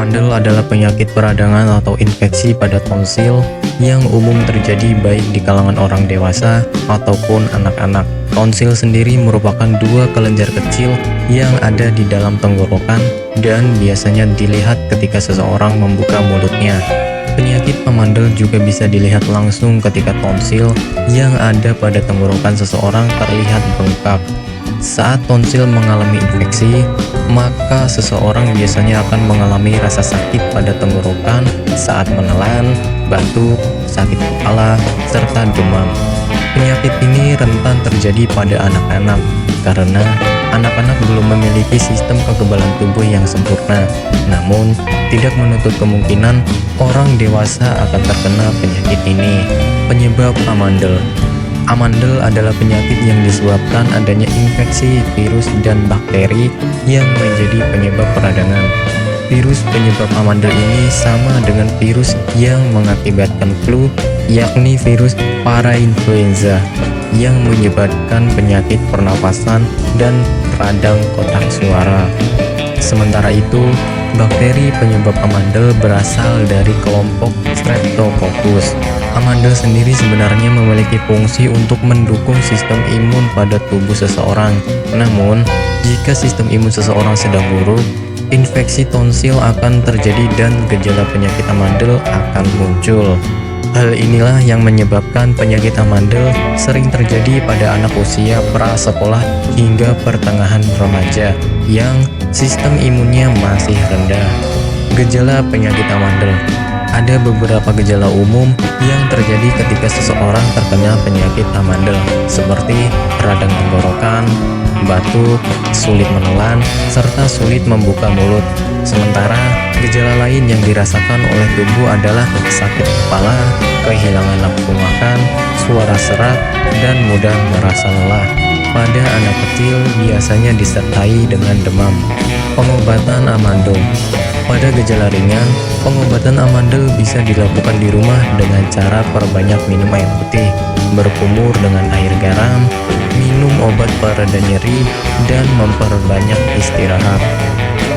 Amandel adalah penyakit peradangan atau infeksi pada tonsil yang umum terjadi baik di kalangan orang dewasa ataupun anak-anak. Tonsil sendiri merupakan dua kelenjar kecil yang ada di dalam tenggorokan dan biasanya dilihat ketika seseorang membuka mulutnya. Penyakit amandel juga bisa dilihat langsung ketika tonsil yang ada pada tenggorokan seseorang terlihat bengkak. Saat tonsil mengalami infeksi, maka seseorang biasanya akan mengalami rasa sakit pada tenggorokan saat menelan, batuk, sakit kepala, serta demam. Penyakit ini rentan terjadi pada anak-anak karena anak-anak belum memiliki sistem kekebalan tubuh yang sempurna. Namun, tidak menutup kemungkinan orang dewasa akan terkena penyakit ini. Penyebab amandel. Amandel adalah penyakit yang disebabkan adanya infeksi virus dan bakteri yang menjadi penyebab peradangan. Virus penyebab amandel ini sama dengan virus yang mengakibatkan flu, yakni virus parainfluenza yang menyebabkan penyakit pernapasan dan radang kotak suara. Sementara itu, bakteri penyebab amandel berasal dari kelompok Streptococcus. Amandel sendiri sebenarnya memiliki fungsi untuk mendukung sistem imun pada tubuh seseorang. Namun, jika sistem imun seseorang sedang buruk, infeksi tonsil akan terjadi dan gejala penyakit amandel akan muncul. Hal inilah yang menyebabkan penyakit amandel sering terjadi pada anak usia prasekolah hingga pertengahan remaja yang sistem imunnya masih rendah. Gejala penyakit amandel. Ada beberapa gejala umum yang terjadi ketika seseorang terkena penyakit amandel, seperti radang tenggorokan, batuk, sulit menelan, serta sulit membuka mulut. Sementara, gejala lain yang dirasakan oleh tubuh adalah sakit kepala, kehilangan nafsu makan, suara serak, dan mudah merasa lelah. Pada anak kecil biasanya disertai dengan demam. Pengobatan amandel. Pada gejala ringan, pengobatan amandel bisa dilakukan di rumah dengan cara perbanyak minum air putih, berkumur dengan air garam, minum obat pereda nyeri, dan memperbanyak istirahat.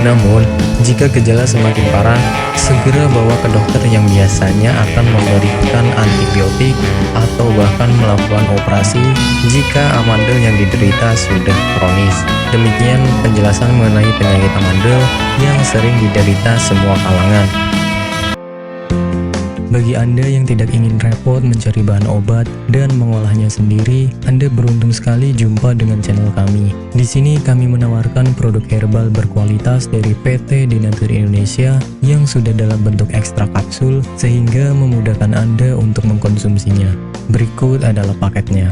Namun, jika gejala semakin parah, segera bawa ke dokter yang biasanya akan memberikan antibiotik atau bahkan melakukan operasi jika amandel yang diderita sudah kronis. Demikian penjelasan mengenai penyakit amandel yang sering diderita semua kalangan. Bagi Anda yang tidak ingin repot mencari bahan obat dan mengolahnya sendiri, Anda beruntung sekali jumpa dengan channel kami. Di sini kami menawarkan produk herbal berkualitas dari PT Denatur Indonesia yang sudah dalam bentuk ekstrak kapsul sehingga memudahkan Anda untuk mengkonsumsinya. Berikut adalah paketnya.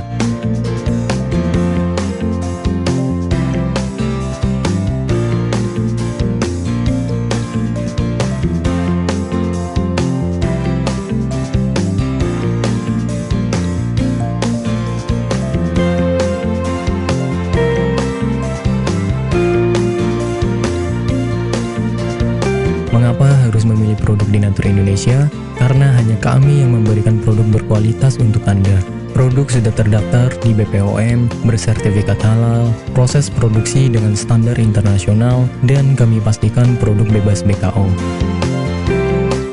Mengapa harus memilih produk Denatur Indonesia? Karena hanya kami yang memberikan produk berkualitas untuk Anda. Produk sudah terdaftar di BPOM, bersertifikat halal, proses produksi dengan standar internasional, dan kami pastikan produk bebas BKO.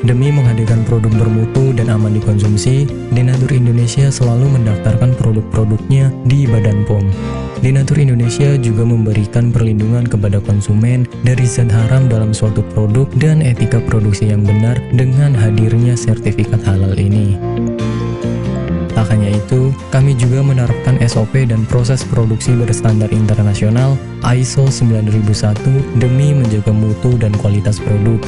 Demi menghadirkan produk bermutu dan aman dikonsumsi, Denatur Indonesia selalu mendaftarkan produk-produknya di Badan POM. Denatur Indonesia juga memberikan perlindungan kepada konsumen dari zat haram dalam suatu produk dan etika produksi yang benar dengan hadirnya sertifikat halal ini. Tak hanya itu, kami juga menerapkan SOP dan proses produksi berstandar internasional ISO 9001 demi menjaga mutu dan kualitas produk.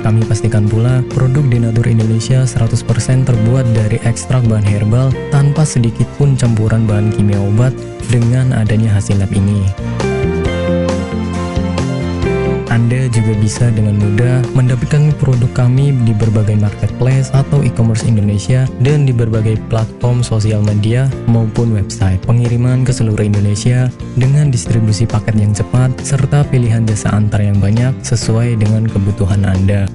Kami pastikan pula produk Denatur Indonesia 100% terbuat dari ekstrak bahan herbal tanpa sedikit pun campuran bahan kimia obat dengan adanya hasil lab ini. Anda juga bisa dengan mudah mendapatkan produk kami di berbagai marketplace atau e-commerce Indonesia dan di berbagai platform sosial media maupun website. Pengiriman ke seluruh Indonesia dengan distribusi paket yang cepat serta pilihan jasa antar yang banyak sesuai dengan kebutuhan Anda.